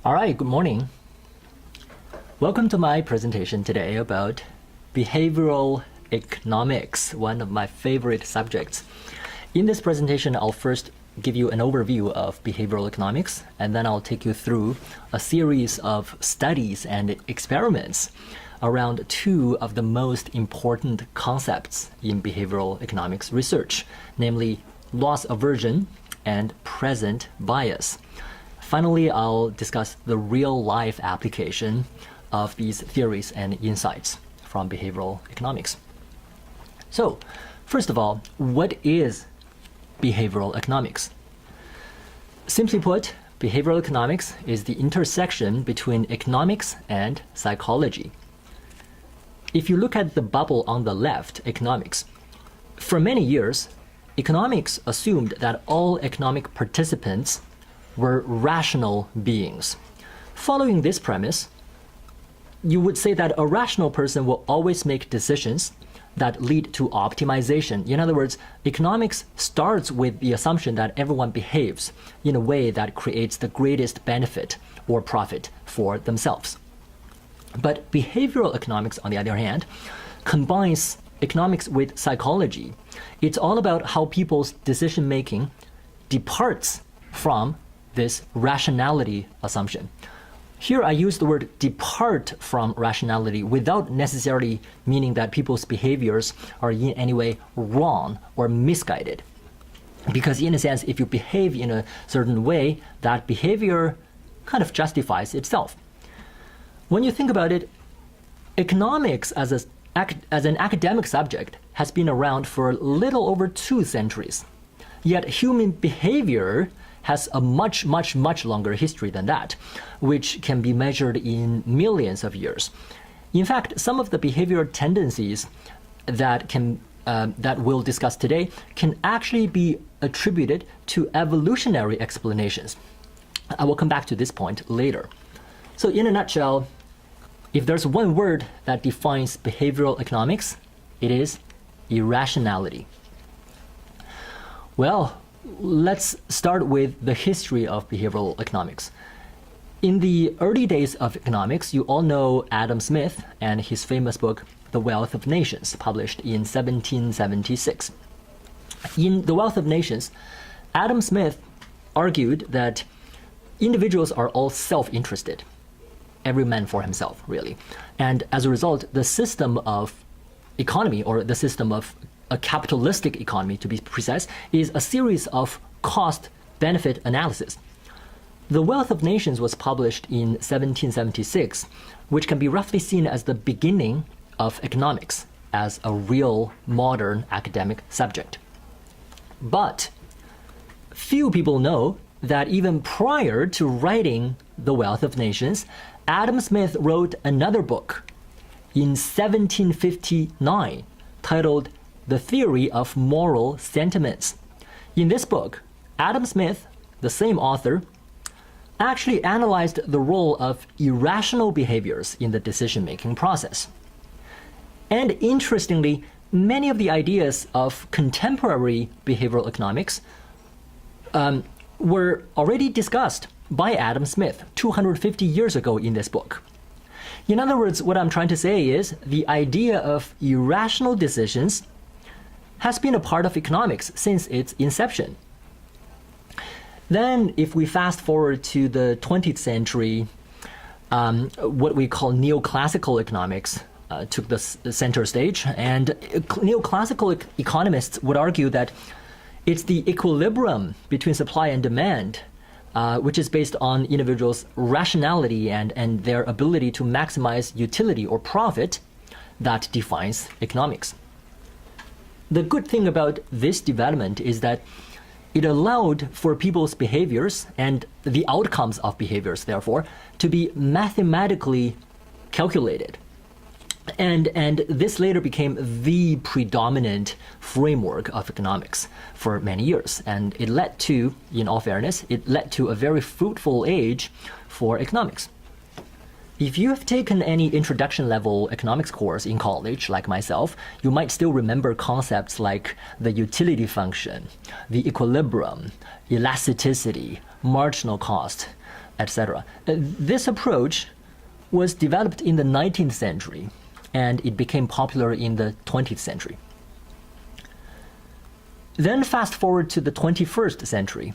All right, good morning. Welcome to my presentation today about behavioral economics, one of my favorite subjects. In this presentation, I'll first give you an overview of behavioral economics, and then I'll take you through a series of studies and experiments around two of the most important concepts in behavioral economics research, namely loss aversion and present bias. Finally, I'll discuss the real-life application of these theories and insights from behavioral economics. So, first of all, what is behavioral economics? Simply put, behavioral economics is the intersection between economics and psychology. If you look at the bubble on the left, economics, for many years, economics assumed that all economic participants were rational beings. Following this premise, you would say that a rational person will always make decisions that lead to optimization. In other words, economics starts with the assumption that everyone behaves in a way that creates the greatest benefit or profit for themselves. But behavioral economics, on the other hand, combines economics with psychology. It's all about how people's decision-making departs from this rationality assumption. Here I use the word depart from rationality without necessarily meaning that people's behaviors are in any way wrong or misguided. Because in a sense, if you behave in a certain way, that behavior kind of justifies itself. When you think about it, economics as an academic subject has been around for a little over 2 centuries. Yet human behavior has a much longer history than that, which can be measured in millions of years. In fact, some of the behavioral tendencies that we'll discuss today can actually be attributed to evolutionary explanations. I will come back to this point later. So in a nutshell, if there's one word that defines behavioral economics, it is irrationality. Well, let's start with the history of behavioral economics. In the early days of economics, you all know Adam Smith and his famous book, The Wealth of Nations, published in 1776. In The Wealth of Nations, Adam Smith argued that individuals are all self-interested, every man for himself, really. And as a result, the system of economy, or the system of a capitalistic economy, to be precise, is a series of cost-benefit analysis. The Wealth of Nations was published in 1776, which can be roughly seen as the beginning of economics as a real modern academic subject. But few people know that even prior to writing The Wealth of Nations, Adam Smith wrote another book in 1759 titled The Theory of Moral Sentiments. In this book, Adam Smith, the same author, actually analyzed the role of irrational behaviors in the decision-making process. And interestingly, many of the ideas of contemporary behavioral economics were already discussed by Adam Smith 250 years ago in this book. In other words, what I'm trying to say is the idea of irrational decisions has been a part of economics since its inception. Then, if we fast forward to the 20th century, what we call neoclassical economics took the center stage, and neoclassical economists would argue that it's the equilibrium between supply and demand, which is based on individuals' rationality and their ability to maximize utility or profit, that defines economics. The good thing about this development is that it allowed for people's behaviors and the outcomes of behaviors, therefore, to be mathematically calculated. And this later became the predominant framework of economics for many years. And it led to, in all fairness, it led to a very fruitful age for economics. If you have taken any introduction level economics course in college, like myself, you might still remember concepts like the utility function, the equilibrium, elasticity, marginal cost, etc. This approach was developed in the 19th century, and it became popular in the 20th century. Then fast forward to the 21st century.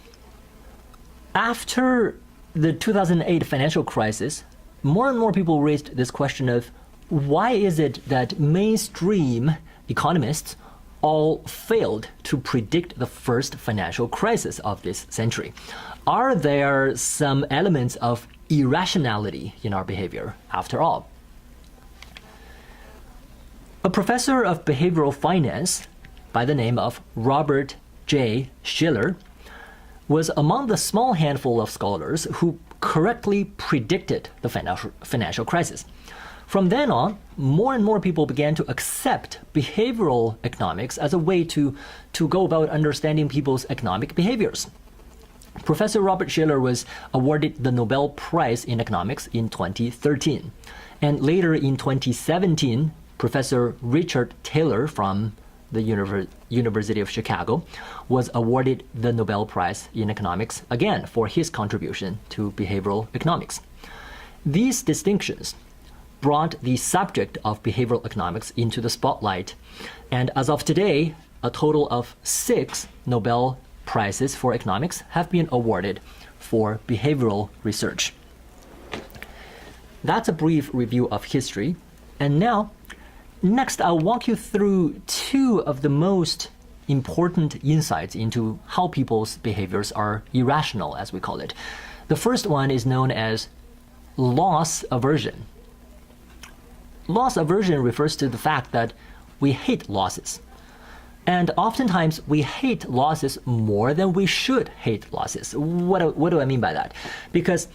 After the 2008 financial crisis, more and more people raised this question of why is it that mainstream economists all failed to predict the first financial crisis of this century? Are there some elements of irrationality in our behavior after all? A professor of behavioral finance by the name of Robert J. Shiller was among the small handful of scholars who correctly predicted the financial crisis. From then on, more and more people began to accept behavioral economics as a way to go about understanding people's economic behaviors. Professor Robert Shiller was awarded the Nobel Prize in Economics in 2013. And later in 2017, Professor Richard Thaler from the University of Chicago was awarded the Nobel Prize in Economics, again, for his contribution to behavioral economics. These distinctions brought the subject of behavioral economics into the spotlight, and as of today, a total of 6 Nobel Prizes for economics have been awarded for behavioral research. That's a brief review of history, and now, next I'll walk you through 2 of the most important insights into how people's behaviors are irrational, as we call it. The first one is known as loss aversion. Loss aversion refers to the fact that we hate losses. And oftentimes we hate losses more than we should hate losses. What do I mean by that? Because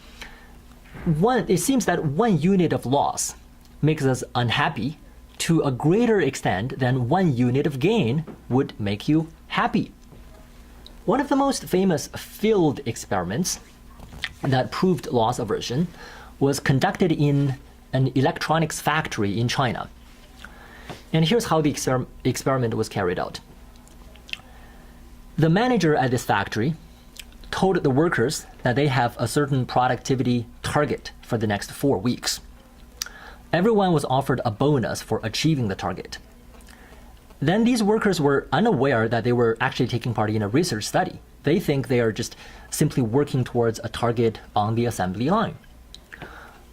it seems that 1 unit of loss makes us unhappy to a greater extent than 1 unit of gain would make you happy. One of the most famous field experiments that proved loss aversion was conducted in an electronics factory in China. And here's how the experiment was carried out. The manager at this factory told the workers that they have a certain productivity target for the next 4 weeks. Everyone was offered a bonus for achieving the target. Then these workers were unaware that they were actually taking part in a research study. They think they are just simply working towards a target on the assembly line.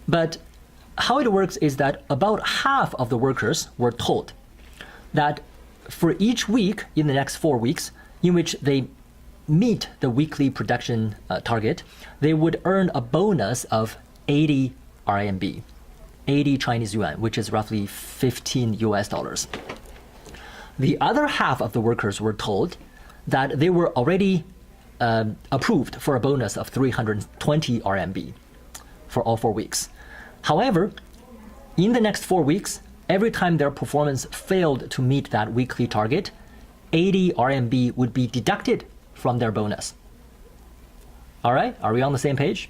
But how it works is that about half of the workers were told that for each week in the next 4 weeks in which they meet the weekly production target, they would earn a bonus of 80 RMB, 80 Chinese yuan, which is roughly 15 US dollars. The other half of the workers were told that they were already approved for a bonus of 320 RMB for all 4 weeks. However, in the next 4 weeks, every time their performance failed to meet that weekly target, 80 RMB would be deducted from their bonus. All right, are we on the same page?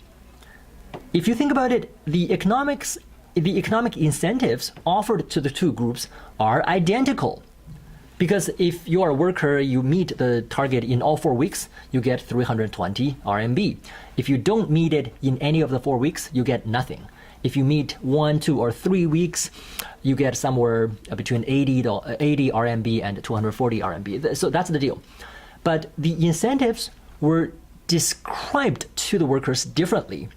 If you think about it, the economic incentives offered to the 2 groups are identical. Because if you are a worker, you meet the target in all 4 weeks, you get 320 RMB. If you don't meet it in any of the 4 weeks, you get nothing. If you meet 1, 2, or 3 weeks, you get somewhere between 80 RMB and 240 RMB. So that's the deal. But the incentives were described to the workers differently.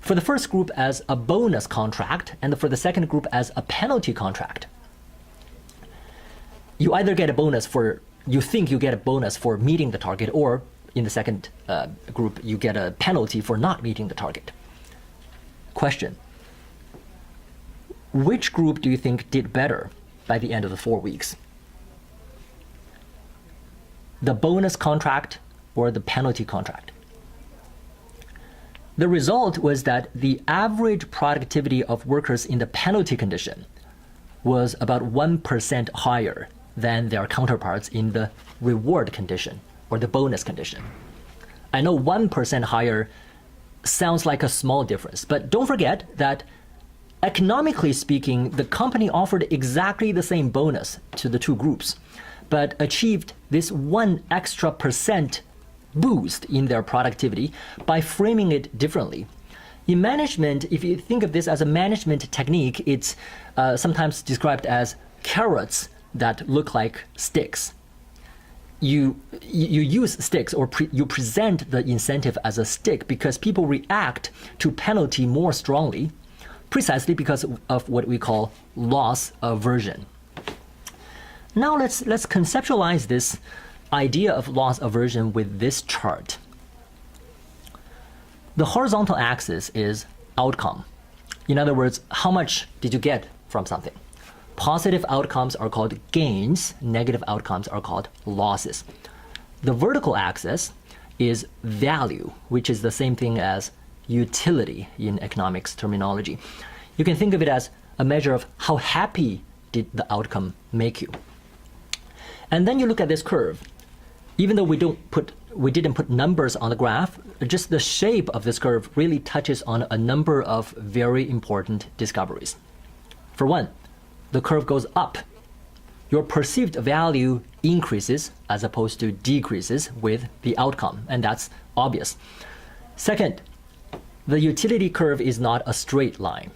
For the first group as a bonus contract, and for the second group as a penalty contract. You either get a bonus you think you get a bonus for meeting the target, or in the second group, you get a penalty for not meeting the target. Question: which group do you think did better by the end of the 4 weeks? The bonus contract or the penalty contract? The result was that the average productivity of workers in the penalty condition was about 1% higher than their counterparts in the reward condition or the bonus condition. I know 1% higher sounds like a small difference, but don't forget that economically speaking, the company offered exactly the same bonus to the 2 groups, but achieved this 1 extra % boost in their productivity by framing it differently. In management, if you think of this as a management technique, it's sometimes described as carrots that look like sticks. You use sticks, or you present the incentive as a stick because people react to penalty more strongly, precisely because of what we call loss aversion. Now let's conceptualize this idea of loss aversion with this chart. The horizontal axis is outcome. In other words, how much did you get from something? Positive outcomes are called gains, negative outcomes are called losses. The vertical axis is value, which is the same thing as utility in economics terminology. You can think of it as a measure of how happy did the outcome make you. And then you look at this curve. Even though we didn't put numbers on the graph, just the shape of this curve really touches on a number of very important discoveries. For one, the curve goes up. Your perceived value increases as opposed to decreases with the outcome, and that's obvious. Second, the utility curve is not a straight line.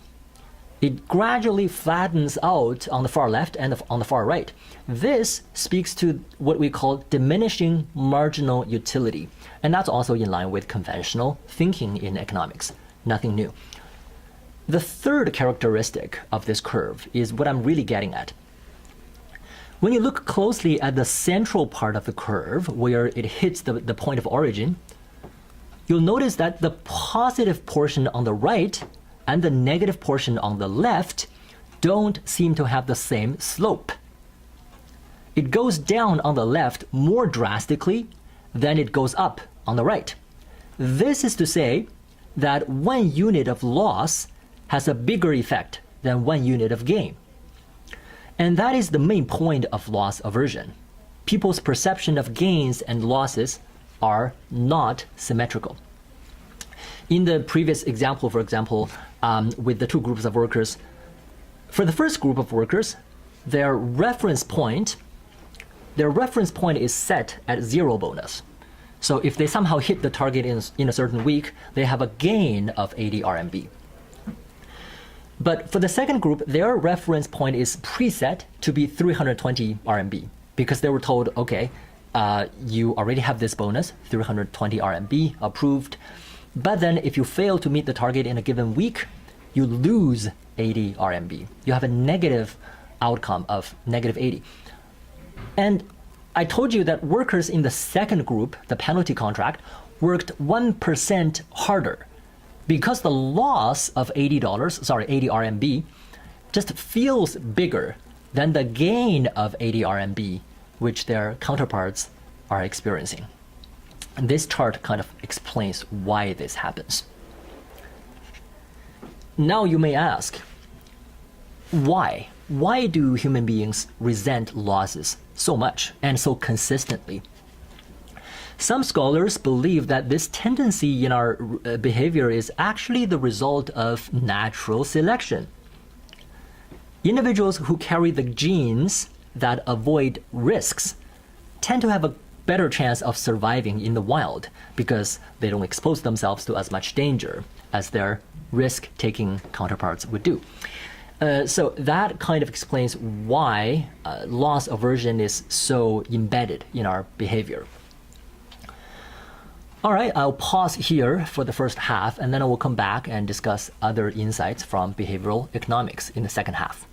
It gradually flattens out on the far left and on the far right. This speaks to what we call diminishing marginal utility, and that's also in line with conventional thinking in economics. Nothing new. The third characteristic of this curve is what I'm really getting at. When you look closely at the central part of the curve, where it hits the point of origin, you'll notice that the positive portion on the right and the negative portion on the left don't seem to have the same slope. It goes down on the left more drastically than it goes up on the right. This is to say that 1 unit of loss has a bigger effect than 1 unit of gain. And that is the main point of loss aversion. People's perception of gains and losses are not symmetrical. In the previous example, for example, with the two groups of workers, for the first group of workers, their reference point is set at 0 bonus. So if they somehow hit the target in a certain week, they have a gain of 80 RMB. But for the second group, their reference point is preset to be 320 RMB because they were told, okay, you already have this bonus, 320 RMB approved. But then if you fail to meet the target in a given week, you lose 80 RMB. You have a negative outcome of negative 80. And I told you that workers in the second group, the penalty contract, worked 1% harder because the loss of $80 RMB just feels bigger than the gain of 80 RMB, which their counterparts are experiencing. And this chart kind of explains why this happens. Now you may ask, why? Why do human beings resent losses so much and so consistently? Some scholars believe that this tendency in our behavior is actually the result of natural selection. Individuals who carry the genes that avoid risks tend to have a better chance of surviving in the wild because they don't expose themselves to as much danger as their risk-taking counterparts would do. So that kind of explains why loss aversion is so embedded in our behavior. All right, I'll pause here for the first half, and then I will come back and discuss other insights from behavioral economics in the second half.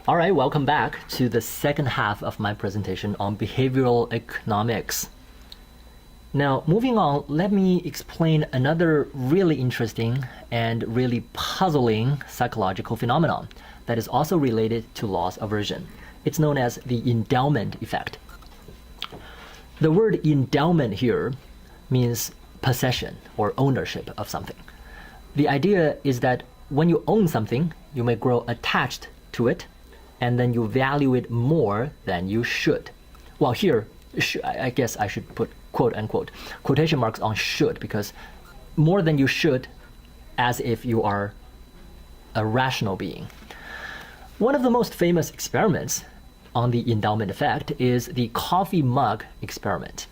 All right, welcome back to the second half of my presentation on behavioral economics. Now, moving on, let me explain another really interesting and really puzzling psychological phenomenon that is also related to loss aversion. It's known as the endowment effect. The word endowment here means possession or ownership of something. The idea is that when you own something, you may grow attached to it, and then you value it more than you should. Well, here, I guess I should put quote unquote quotation marks on should, because more than you should as if you are a rational being. One of the most famous experiments on the endowment effect is the coffee mug experiment.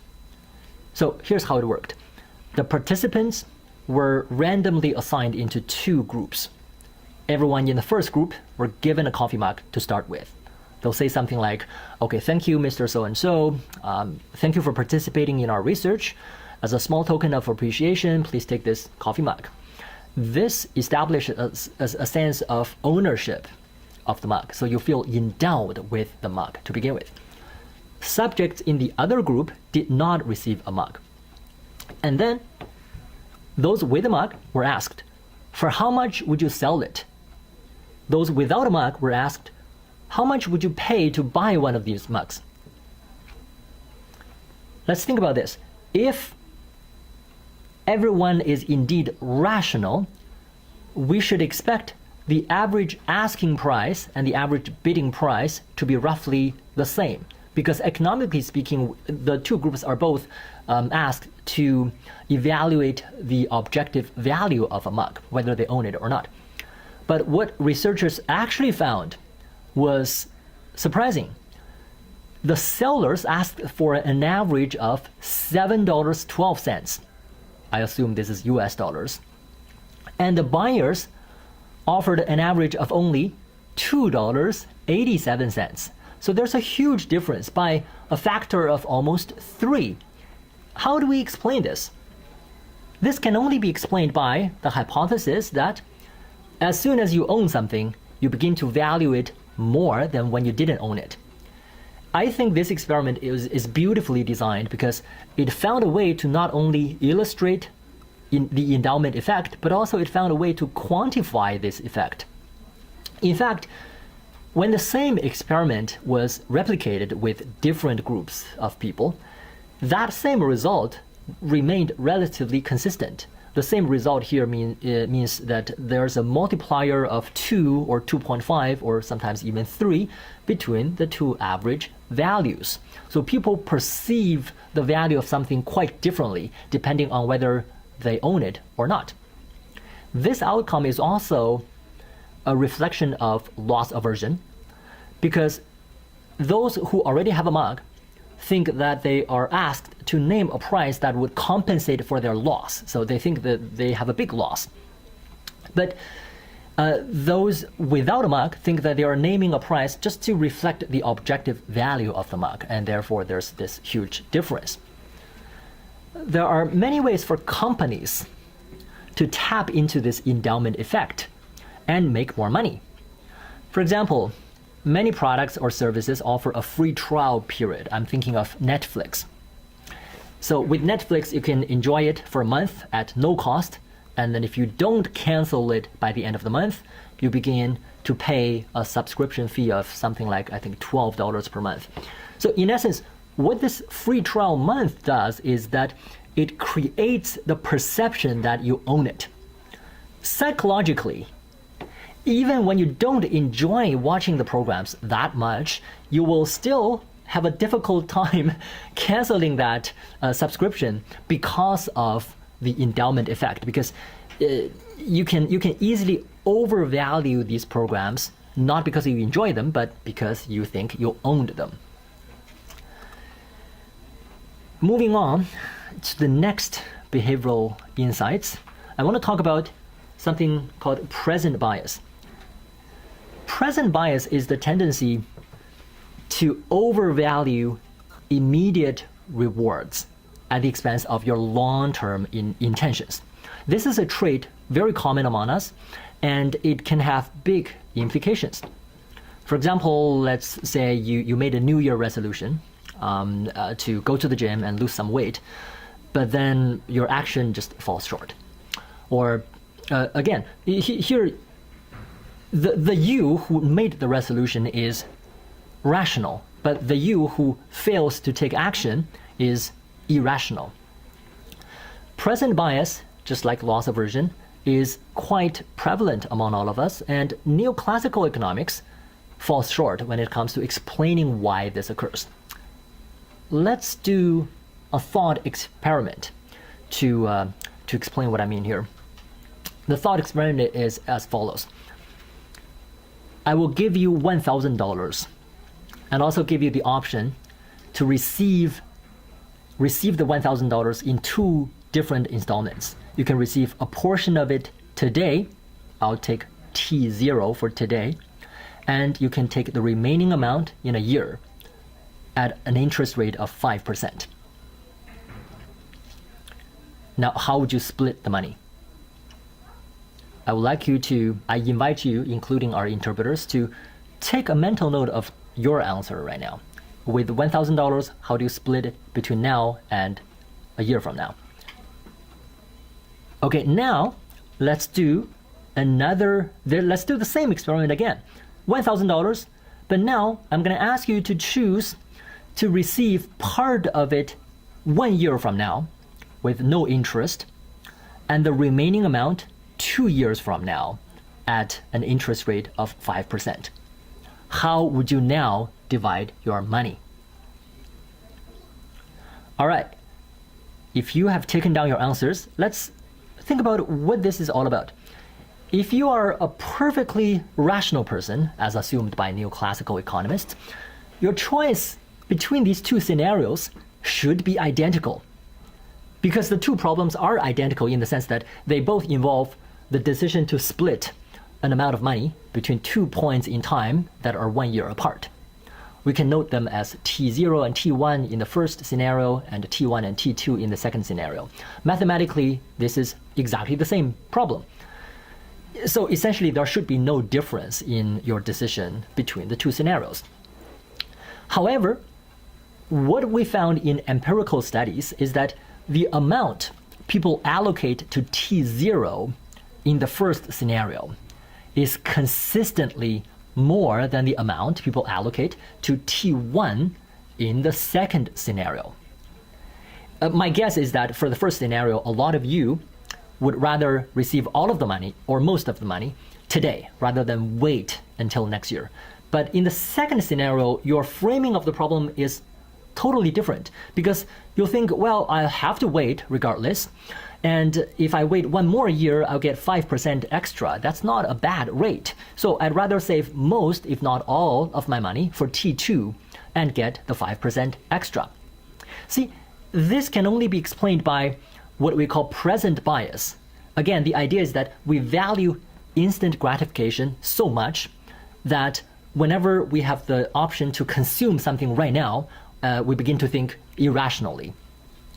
So here's how it worked. The participants were randomly assigned into two groups. Everyone in the first group were given a coffee mug to start with. They'll say something like, okay, thank you, Mr. So-and-so. Thank you for participating in our research. As a small token of appreciation, please take this coffee mug. This establishes a sense of ownership of the mug, so you feel endowed with the mug to begin with. Subjects in the other group did not receive a mug. And then those with a mug were asked, for how much would you sell it? Those without a mug were asked, how much would you pay to buy one of these mugs? Let's think about this. If everyone is indeed rational, we should expect the average asking price and the average bidding price to be roughly the same. Because economically speaking, the two groups are both asked to evaluate the objective value of a mug, whether they own it or not. But what researchers actually found was surprising. The sellers asked for an average of $7.12. I assume this is US dollars. And the buyers offered an average of only $2.87. So there's a huge difference by a factor of almost 3. How do we explain this? This can only be explained by the hypothesis that as soon as you own something, you begin to value it more than when you didn't own it. I think this experiment is beautifully designed because it found a way to not only illustrate the endowment effect, but also it found a way to quantify this effect. In fact, when the same experiment was replicated with different groups of people, that same result remained relatively consistent. The same result here means that there's a multiplier of 2 or 2.5 or sometimes even 3 between the two average values. So people perceive the value of something quite differently depending on whether they own it or not. This outcome is also a reflection of loss aversion, because those who already have a mug think that they are asked to name a price that would compensate for their loss. So they think that they have a big loss. But those without a mug think that they are naming a price just to reflect the objective value of the mug, and therefore there's this huge difference. There are many ways for companies to tap into this endowment effect and make more money. For example, many products or services offer a free trial period. I'm thinking of Netflix. So with Netflix, you can enjoy it for a month at no cost. And then if you don't cancel it by the end of the month, you begin to pay a subscription fee of something like, I think, $12 per month. So in essence, what this free trial month does is that it creates the perception that you own it. Psychologically, even when you don't enjoy watching the programs that much, you will still have a difficult time canceling that subscription because of the endowment effect, because you can easily overvalue these programs, not because you enjoy them, but because you think you owned them. Moving on to the next behavioral insights, I want to talk about something called present bias. Present bias is the tendency to overvalue immediate rewards at the expense of your long-term intentions. This is a trait very common among us, and it can have big implications. For example, let's say you made a New Year resolution to go to the gym and lose some weight, but then your action just falls short. Or again, here, the you who made the resolution is rational, but the you who fails to take action is irrational. Present bias, just like loss aversion, is quite prevalent among all of us, and neoclassical economics falls short when it comes to explaining why this occurs. Let's do a thought experiment to explain what I mean here. The thought experiment is as follows. I will give you $1,000 and also give you the option to receive receive the $1,000 in two different installments. You can receive a portion of it today. I'll take T0 for today. And you can take the remaining amount in a year at an interest rate of 5%. Now, how would you split the money? I invite you, including our interpreters, to take a mental note of your answer right now. With $1,000, how do you split it between now and a year from now? Okay, now let's do the same experiment again. $1,000, but now I'm going to ask you to choose to receive part of it 1 year from now with no interest, and the remaining amount 2 years from now at an interest rate of 5%. How would you now divide your money? All right, if you have taken down your answers, let's think about what this is all about. If you are a perfectly rational person, as assumed by neoclassical economists, your choice between these two scenarios should be identical. Because the two problems are identical in the sense that they both involve the decision to split an amount of money between 2 points in time that are 1 year apart. We can note them as T0 and T1 in the first scenario and T1 and T2 in the second scenario. Mathematically, this is exactly the same problem. So essentially, there should be no difference in your decision between the two scenarios. However, what we found in empirical studies is that the amount people allocate to T0 in the first scenario is consistently more than the amount people allocate to T1 in the second scenario. My guess is that for the first scenario, a lot of you would rather receive all of the money or most of the money today rather than wait until next year. But in the second scenario, your framing of the problem is totally different because you'll think, well, I'll have to wait regardless. And if I wait 1 more year, I'll get 5% extra. That's not a bad rate. So I'd rather save most, if not all, of my money for T2 and get the 5% extra. See, this can only be explained by what we call present bias. Again, the idea is that we value instant gratification so much that whenever we have the option to consume something right now, we begin to think irrationally.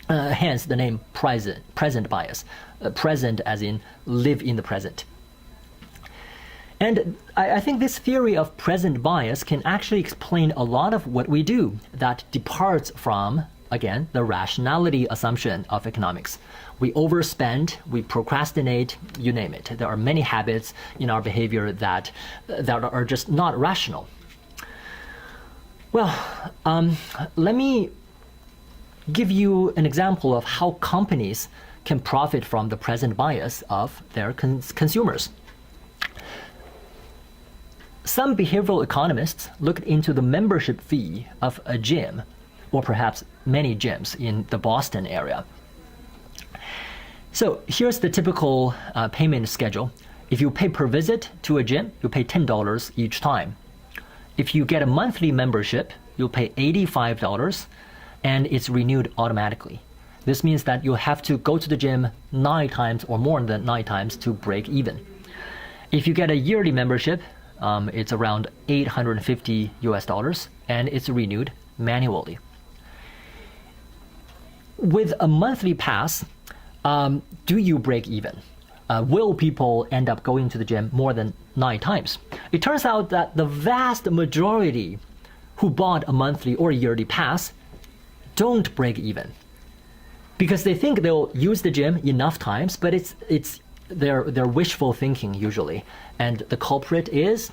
Hence the name present bias. Present as in live in the present. And I think this theory of present bias can actually explain a lot of what we do that departs from, again, the rationality assumption of economics. We overspend, we procrastinate, you name it. There are many habits in our behavior that are just not rational. Well, let me give you an example of how companies can profit from the present bias of their consumers. Some behavioral economists looked into the membership fee of a gym, or perhaps many gyms in the Boston area. So here's the typical payment schedule. If you pay per visit to a gym, you pay $10 each time. If you get a monthly membership, you'll pay $85 and it's renewed automatically. This means that you'll have to go to the gym 9 times or more than 9 times to break even. If you get a yearly membership, it's around $850 and it's renewed manually. With a monthly pass, do you break even? Will people end up going to the gym more than 9 times? It turns out that the vast majority who bought a monthly or yearly pass don't break even because they think they'll use the gym enough times, but it's their wishful thinking usually, and the culprit is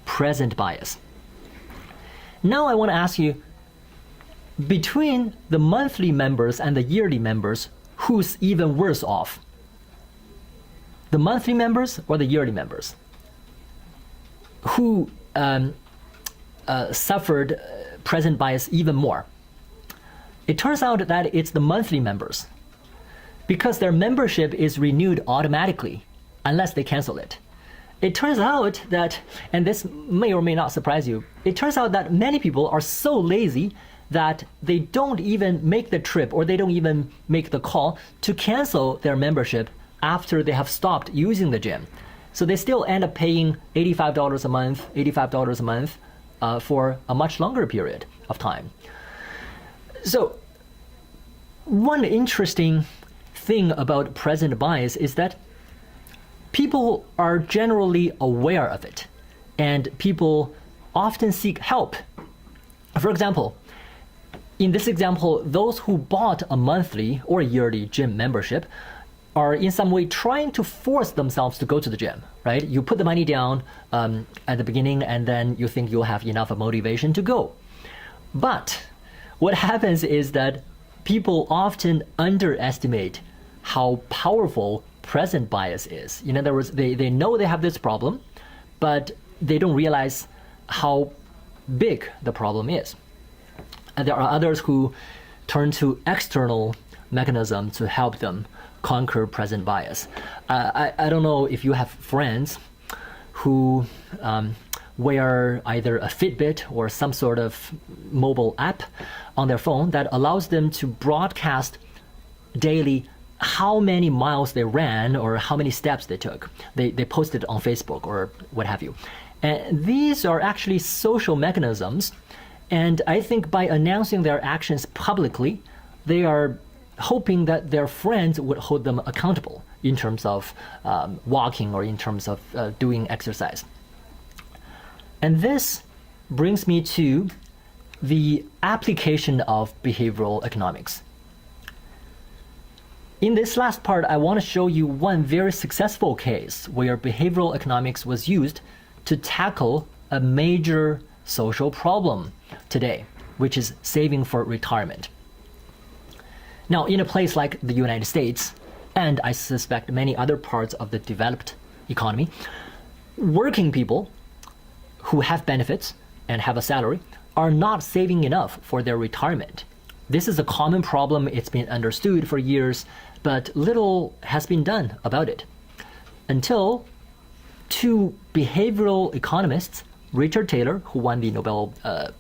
present bias. Now I want to ask you, between the monthly members and the yearly members, who's even worse off? The monthly members or the yearly members? Who suffered present bias even more? It turns out that it's the monthly members, because their membership is renewed automatically unless they cancel it. It turns out that, and this may or may not surprise you, it turns out that many people are so lazy that they don't even make the trip or they don't even make the call to cancel their membership after they have stopped using the gym. So they still end up paying $85 a month for a much longer period of time. So one interesting thing about present bias is that people are generally aware of it, and people often seek help. For example, in this example, those who bought a monthly or yearly gym membership are in some way trying to force themselves to go to the gym, right? You put the money down at the beginning, and then you think you'll have enough of motivation to go. But what happens is that people often underestimate how powerful present bias is. In other words, they know they have this problem, but they don't realize how big the problem is. And there are others who turn to external mechanisms to help them conquer present bias. I don't know if you have friends who wear either a Fitbit or some sort of mobile app on their phone that allows them to broadcast daily how many miles they ran or how many steps they took. They post it on Facebook or what have you. And these are actually social mechanisms, and I think by announcing their actions publicly, they are hoping that their friends would hold them accountable in terms of walking or in terms of doing exercise. And this brings me to the application of behavioral economics. In this last part, I want to show you one very successful case where behavioral economics was used to tackle a major social problem today, which is saving for retirement. Now, in a place like the United States, and I suspect many other parts of the developed economy, working people who have benefits and have a salary are not saving enough for their retirement. This is a common problem. It's been understood for years, but little has been done about it. Until two behavioral economists, Richard Thaler, who won the Nobel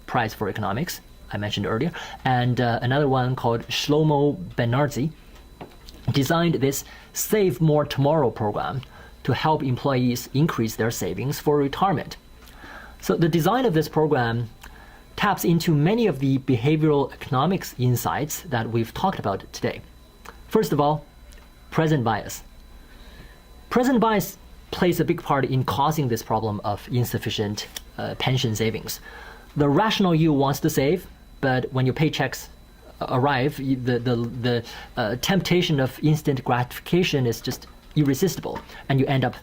Prize for Economics, I mentioned earlier, and another one called Shlomo Benartzi, designed this Save More Tomorrow program to help employees increase their savings for retirement. So the design of this program taps into many of the behavioral economics insights that we've talked about today. First of all, present bias. Present bias plays a big part in causing this problem of insufficient pension savings. The rational you wants to save, but when your paychecks arrive, the temptation of instant gratification is just irresistible, and you end up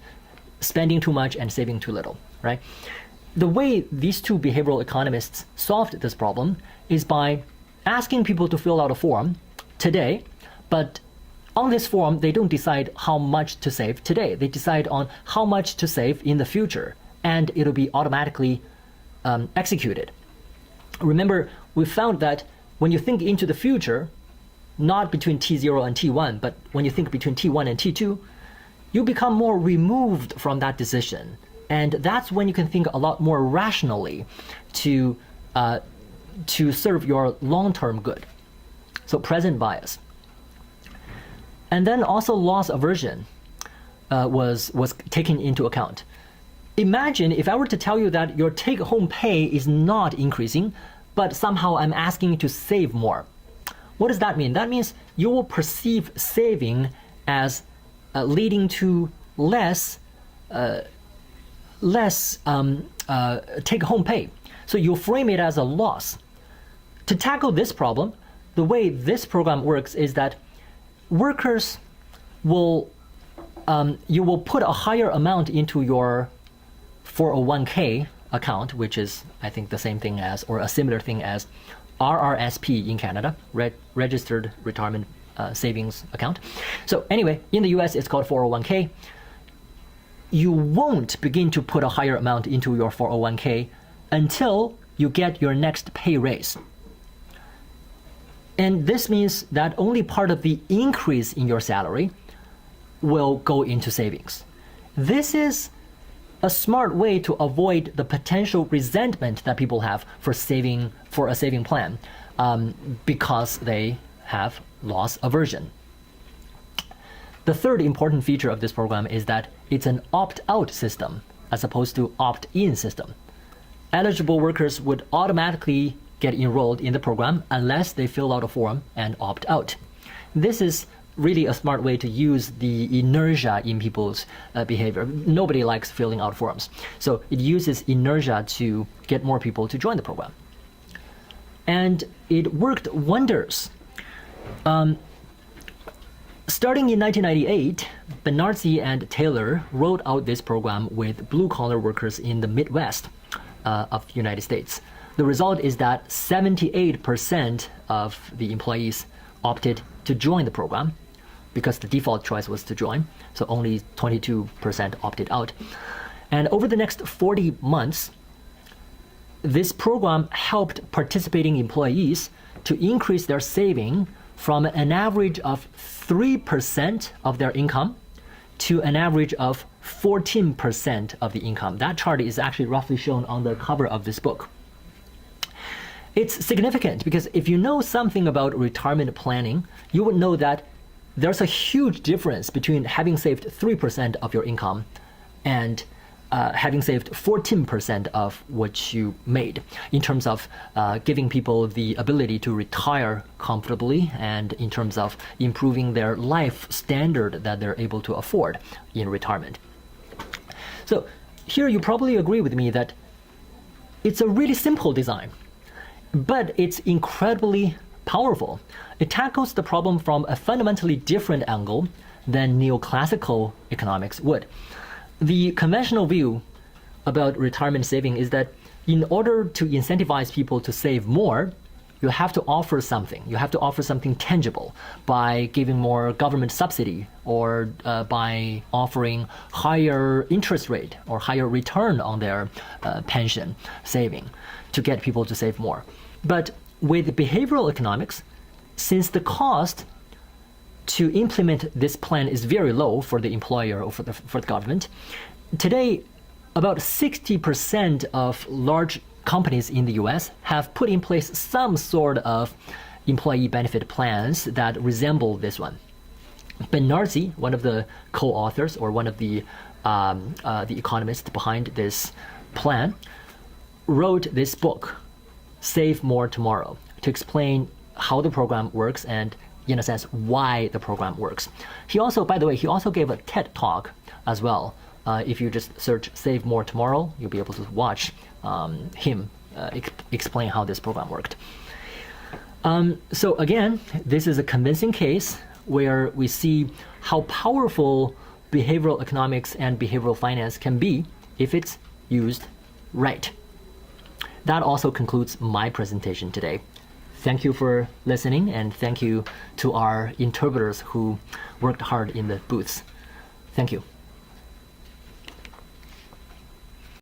spending too much and saving too little, right? The way these two behavioral economists solved this problem is by asking people to fill out a form today, but on this form, they don't decide how much to save today. They decide on how much to save in the future, and it'll be automatically executed. Remember, we found that when you think into the future, not between T0 and T1, but when you think between T1 and T2, you become more removed from that decision. And that's when you can think a lot more rationally to serve your long-term good. So present bias. And then also loss aversion was taken into account. Imagine if I were to tell you that your take-home pay is not increasing, but somehow I'm asking you to save more. What does that mean? That means you will perceive saving as leading to less take-home pay. So you frame it as a loss. To tackle this problem, the way this program works is that workers will, you will put a higher amount into your 401k account, which is, I think, the same thing as, or a similar thing as RRSP in Canada, Registered Retirement Savings Account. So anyway, in the US, it's called 401k. You won't begin to put a higher amount into your 401k until you get your next pay raise. And this means that only part of the increase in your salary will go into savings. This is a smart way to avoid the potential resentment that people have for a saving plan. because they have loss aversion. The third important feature of this program is that it's an opt-out system as opposed to opt-in system. Eligible workers would automatically get enrolled in the program unless they fill out a form and opt out. This is really a smart way to use the inertia in people's behavior. Nobody likes filling out forms. So it uses inertia to get more people to join the program. And it worked wonders. Starting in 1998, Benartzi and Thaler rolled out this program with blue-collar workers in the Midwest of the United States. The result is that 78% of the employees opted to join the program because the default choice was to join, so only 22% opted out. And over the next 40 months, this program helped participating employees to increase their saving from an average of 3% of their income to an average of 14% of the income. That chart is actually roughly shown on the cover of this book. It's significant because if you know something about retirement planning, you would know that there's a huge difference between having saved 3% of your income and having saved 14% of what you made in terms of giving people the ability to retire comfortably and in terms of improving their life standard that they're able to afford in retirement. So here you probably agree with me that it's a really simple design, but it's incredibly powerful. It tackles the problem from a fundamentally different angle than neoclassical economics would. The conventional view about retirement saving is that in order to incentivize people to save more, you have to offer something. You have to offer something tangible by giving more government subsidy or by offering higher interest rate or higher return on their pension saving to get people to save more. But with behavioral economics, since the cost to implement this plan is very low for the employer or for the government, today about 60% of large companies in the US have put in place some sort of employee benefit plans that resemble this one. Benartzi, one of the co-authors or one of the economists behind this plan, wrote this book, Save More Tomorrow, to explain how the program works and, in a sense, why the program works. He also, by the way, he also gave a TED talk as well. If you just search Save More Tomorrow, you'll be able to watch him explain how this program worked. So again, this is a convincing case where we see how powerful behavioral economics and behavioral finance can be if it's used right. That also concludes my presentation today. Thank you for listening, and thank you to our interpreters who worked hard in the booths. Thank you.